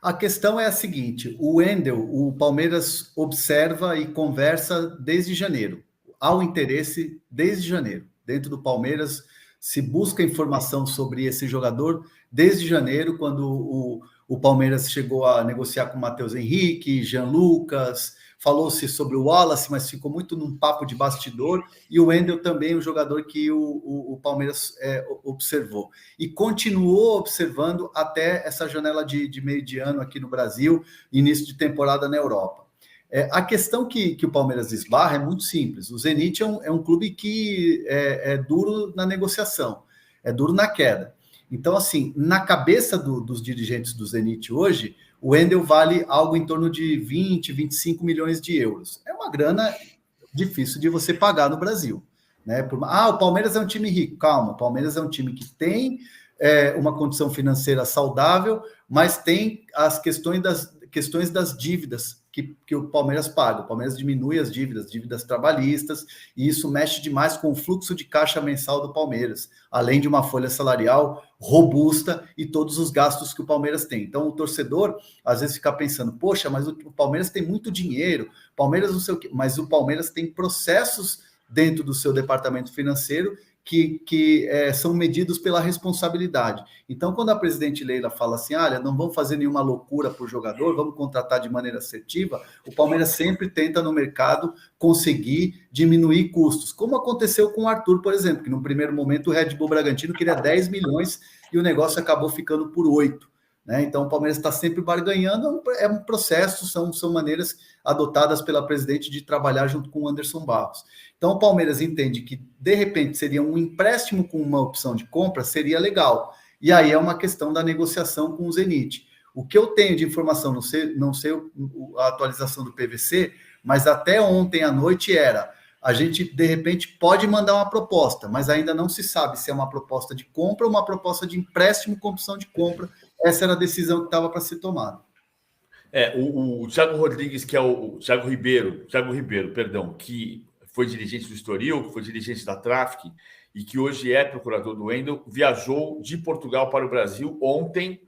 A questão é a seguinte: o Wendel, o Palmeiras observa e conversa desde janeiro. Há um interesse desde janeiro. Dentro do Palmeiras se busca informação sobre esse jogador desde janeiro, quando o Palmeiras chegou a negociar com o Matheus Henrique, Jean Lucas, falou-se sobre o Wallace, mas ficou muito num papo de bastidor, e o Wendel também, o jogador que o Palmeiras observou. E continuou observando até essa janela de meio de ano aqui no Brasil, início de temporada na Europa. A questão que o Palmeiras esbarra é muito simples. O Zenit é um clube que é duro na negociação, é duro na queda. Então, assim, na cabeça dos dirigentes do Zenit hoje, o Wendel vale algo em torno de 20, 25 milhões de euros. É uma grana difícil de você pagar no Brasil. Né? O Palmeiras é um time rico. Calma, o Palmeiras é um time que tem uma condição financeira saudável, mas tem as questões das dívidas que o Palmeiras paga. O Palmeiras diminui as dívidas trabalhistas, e isso mexe demais com o fluxo de caixa mensal do Palmeiras, além de uma folha salarial robusta e todos os gastos que o Palmeiras tem. Então, o torcedor, às vezes, fica pensando, poxa, mas o Palmeiras tem muito dinheiro, Palmeiras não sei o quê, mas o Palmeiras tem processos dentro do seu departamento financeiro que são medidos pela responsabilidade. Então, quando a presidente Leila fala assim, olha, não vamos fazer nenhuma loucura por jogador, vamos contratar de maneira assertiva, o Palmeiras sempre tenta no mercado conseguir diminuir custos, como aconteceu com o Arthur, por exemplo, que no primeiro momento o Red Bull Bragantino queria 10 milhões e o negócio acabou ficando por 8. Né? Então, o Palmeiras está sempre barganhando, é um processo, são maneiras adotadas pela presidente de trabalhar junto com o Anderson Barros. Então, o Palmeiras entende que, de repente, seria um empréstimo com uma opção de compra, seria legal. E aí é uma questão da negociação com o Zenit. O que eu tenho de informação, não sei a atualização do PVC, mas até ontem à noite a gente, de repente, pode mandar uma proposta, mas ainda não se sabe se é uma proposta de compra ou uma proposta de empréstimo com opção de compra. Essa era a decisão que estava para ser tomada. O Thiago Rodrigues, que é o Thiago Ribeiro, perdão, que foi dirigente do Estoril, que foi dirigente da Traffic e que hoje é procurador do Wendel, viajou de Portugal para o Brasil ontem,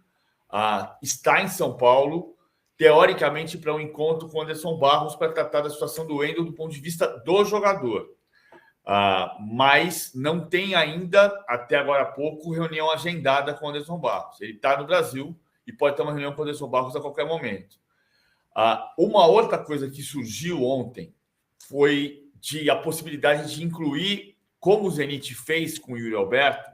está em São Paulo, teoricamente para um encontro com Anderson Barros para tratar da situação do Wendel do ponto de vista do jogador. Mas não tem ainda, até agora há pouco, reunião agendada com Anderson Barros. Ele está no Brasil e pode ter uma reunião com Anderson Barros a qualquer momento. Uma outra coisa que surgiu ontem foi a possibilidade de incluir, como o Zenit fez com o Yuri Alberto,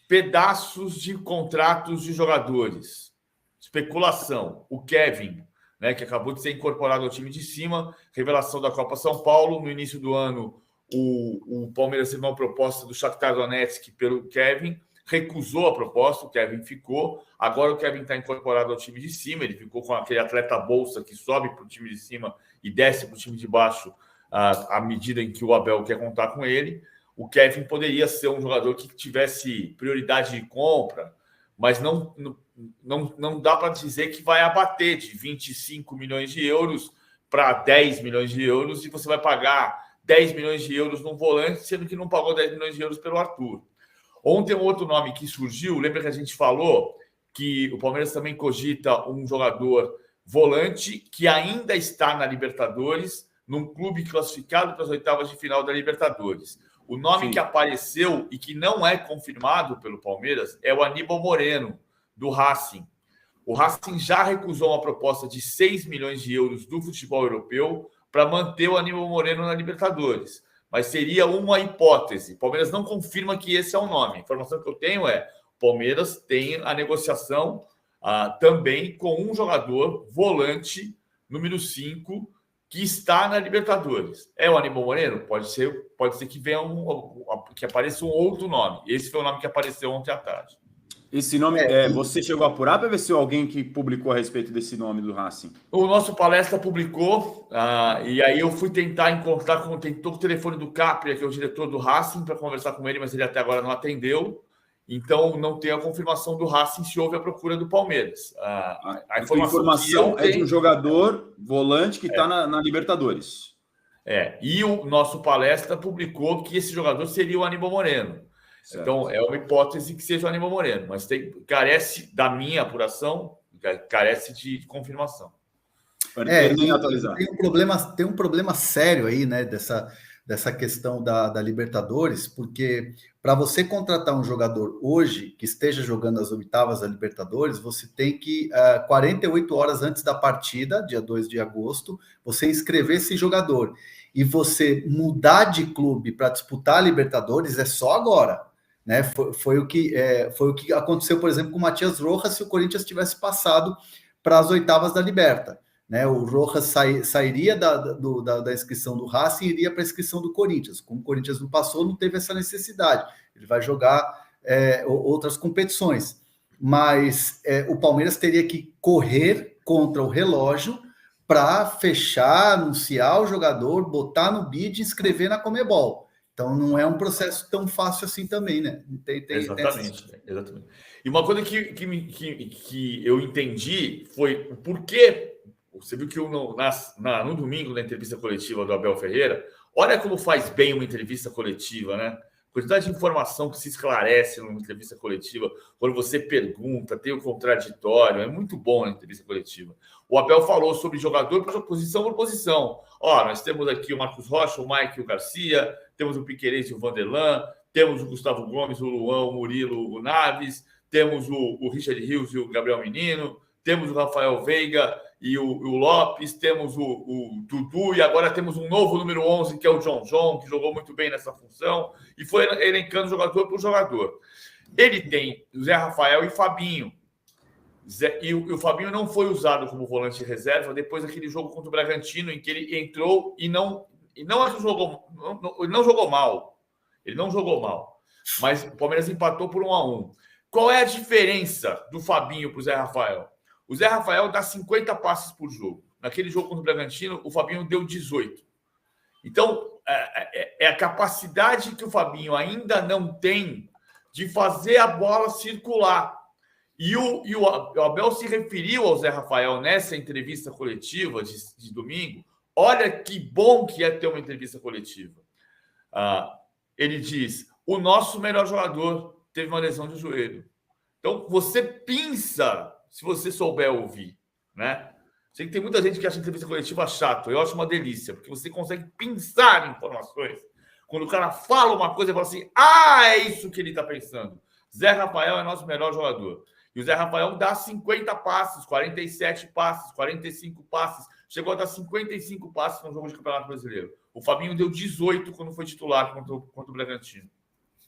pedaços de contratos de jogadores. Especulação. O Kevin, né, que acabou de ser incorporado ao time de cima, revelação da Copa São Paulo. No início do ano, o Palmeiras teve uma proposta do Shakhtar Donetsk pelo Kevin, recusou a proposta, o Kevin ficou. Agora o Kevin está incorporado ao time de cima, ele ficou com aquele atleta bolsa que sobe para o time de cima e desce para o time de baixo à medida em que o Abel quer contar com ele. O Kevin poderia ser um jogador que tivesse prioridade de compra, mas não dá para dizer que vai abater de 25 milhões de euros para 10 milhões de euros e você vai pagar 10 milhões de euros num volante, sendo que não pagou 10 milhões de euros pelo Arthur. Ontem, um outro nome que surgiu, lembra que a gente falou que o Palmeiras também cogita um jogador volante que ainda está na Libertadores, num clube classificado para as oitavas de final da Libertadores. O nome que apareceu e que não é confirmado pelo Palmeiras é o Aníbal Moreno, do Racing. O Racing já recusou uma proposta de 6 milhões de euros do futebol europeu para manter o Aníbal Moreno na Libertadores. Mas seria uma hipótese. O Palmeiras não confirma que esse é o nome. A informação que eu tenho é o Palmeiras tem a negociação também com um jogador volante, número 5, que está na Libertadores. É o Aníbal Moreno? Pode ser que venha que apareça um outro nome. Esse foi o nome que apareceu ontem à tarde. Esse nome, você chegou a apurar para ver se alguém que publicou a respeito desse nome do Racing? O nosso palestra publicou, e aí eu fui tentar encontrar tentou o telefone do Capria, que é o diretor do Racing, para conversar com ele, mas ele até agora não atendeu. Então, não tem a confirmação do Racing se houve a procura do Palmeiras. A informação é de um jogador volante que está na Libertadores. E o nosso palestra publicou que esse jogador seria o Aníbal Moreno. Certo. Então, é uma hipótese que seja o Aníbal Moreno, mas carece da minha apuração, carece de confirmação. Tem um problema sério aí, né, dessa questão da Libertadores, porque para você contratar um jogador hoje que esteja jogando as oitavas da Libertadores, você tem que, 48 horas antes da partida, dia 2 de agosto, você inscrever esse jogador. E você mudar de clube para disputar a Libertadores é só agora. Né? Foi o que aconteceu, por exemplo, com o Matias Rojas se o Corinthians tivesse passado para as oitavas da Liberta. Né? O Rojas sairia da inscrição do Racing e iria para a inscrição do Corinthians. Como o Corinthians não passou, não teve essa necessidade. Ele vai jogar outras competições. Mas o Palmeiras teria que correr contra o relógio para fechar, anunciar o jogador, botar no bid e inscrever na Conmebol. Então, não é um processo tão fácil assim também, né? Exatamente. E uma coisa que eu entendi foi o porquê. Você viu que no domingo, na entrevista coletiva do Abel Ferreira, olha como faz bem uma entrevista coletiva, né? Quantidade de informação que se esclarece numa entrevista coletiva, quando você pergunta, tem o contraditório, é muito bom na entrevista coletiva. O Abel falou sobre jogador posição por posição. Nós temos aqui o Marcos Rocha, o Mike e o Garcia, temos o Piquerez e o Vanderlan, temos o Gustavo Gomes, o Luan, o Murilo, o Naves, temos o Richard Rios e o Gabriel Menino, temos o Rafael Veiga e o Lopes, temos o Dudu, e agora temos um novo número 11, que é o John, que jogou muito bem nessa função, e foi elencando jogador por jogador. Ele tem o Zé Rafael e Fabinho. E o Fabinho não foi usado como volante de reserva depois daquele jogo contra o Bragantino, em que ele entrou e não jogou mal. Ele não jogou mal. Mas o Palmeiras empatou por 1-1. Qual é a diferença do Fabinho para o Zé Rafael? O Zé Rafael dá 50 passes por jogo. Naquele jogo contra o Bragantino, o Fabinho deu 18. Então, é a capacidade que o Fabinho ainda não tem de fazer a bola circular. E o Abel se referiu ao Zé Rafael nessa entrevista coletiva de domingo. Olha que bom que é ter uma entrevista coletiva. Ele diz, o nosso melhor jogador teve uma lesão de joelho. Então, você pensa... Se você souber ouvir, né? Sei que tem muita gente que acha entrevista coletiva chato. Eu acho uma delícia, porque você consegue pensar em informações. Quando o cara fala uma coisa, você fala assim, é isso que ele está pensando. Zé Rafael é nosso melhor jogador. E o Zé Rafael dá 50 passes, 47 passes, 45 passes. Chegou a dar 55 passes no jogo de Campeonato Brasileiro. O Fabinho deu 18 quando foi titular contra o Bragantino.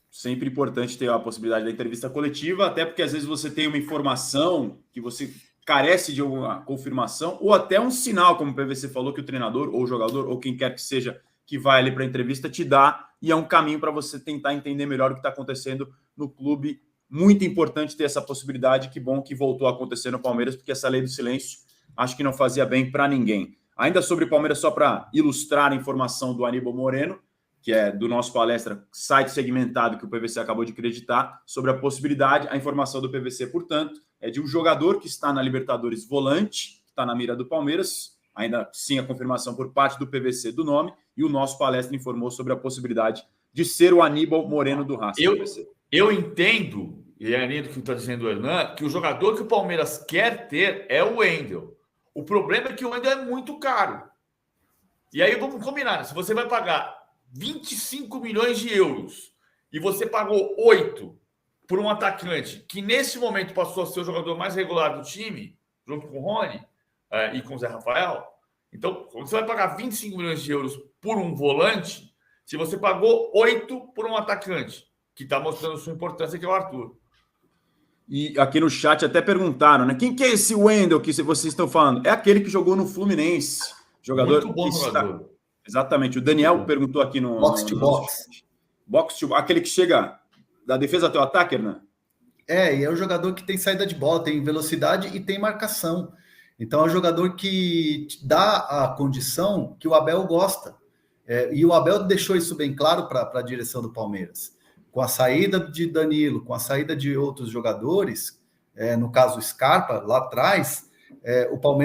Sempre importante ter a possibilidade da entrevista coletiva, até porque às vezes você tem uma informação que você carece de alguma confirmação, ou até um sinal, como o PVC falou, que o treinador, ou o jogador, ou quem quer que seja que vai ali para a entrevista te dá, e é um caminho para você tentar entender melhor o que está acontecendo no clube. Muito importante ter essa possibilidade, que bom que voltou a acontecer no Palmeiras, porque essa lei do silêncio acho que não fazia bem para ninguém. Ainda sobre o Palmeiras, só para ilustrar a informação do Aníbal Moreno, que é do nosso palestra, site segmentado que o PVC acabou de acreditar, sobre a possibilidade, a informação do PVC, portanto, é de um jogador que está na Libertadores volante, que está na mira do Palmeiras, ainda sim a confirmação por parte do PVC do nome, e o nosso palestra informou sobre a possibilidade de ser o Aníbal Moreno do Racing. Eu entendo, e é lindo que está dizendo o Hernan, que o jogador que o Palmeiras quer ter é o Wendel. O problema é que o Wendel é muito caro. E aí vamos combinar, se você vai pagar 25 milhões de euros e você pagou 8 por um atacante que nesse momento passou a ser o jogador mais regular do time, junto com o Rony e com o Zé Rafael, então você vai pagar 25 milhões de euros por um volante se você pagou 8 por um atacante, que está mostrando sua importância, que é o Arthur. E aqui no chat até perguntaram, né? Quem que é esse Wendel que vocês estão falando? É aquele que jogou no Fluminense. Jogador muito bom jogador. Exatamente. O Daniel perguntou aqui no... Box to box. Box to box. Aquele que chega da defesa até o ataque, né? E é um jogador que tem saída de bola, tem velocidade e tem marcação. Então, é um jogador que dá a condição que o Abel gosta. E o Abel deixou isso bem claro para a direção do Palmeiras. Com a saída de Danilo, com a saída de outros jogadores, no caso o Scarpa, lá atrás, o Palmeiras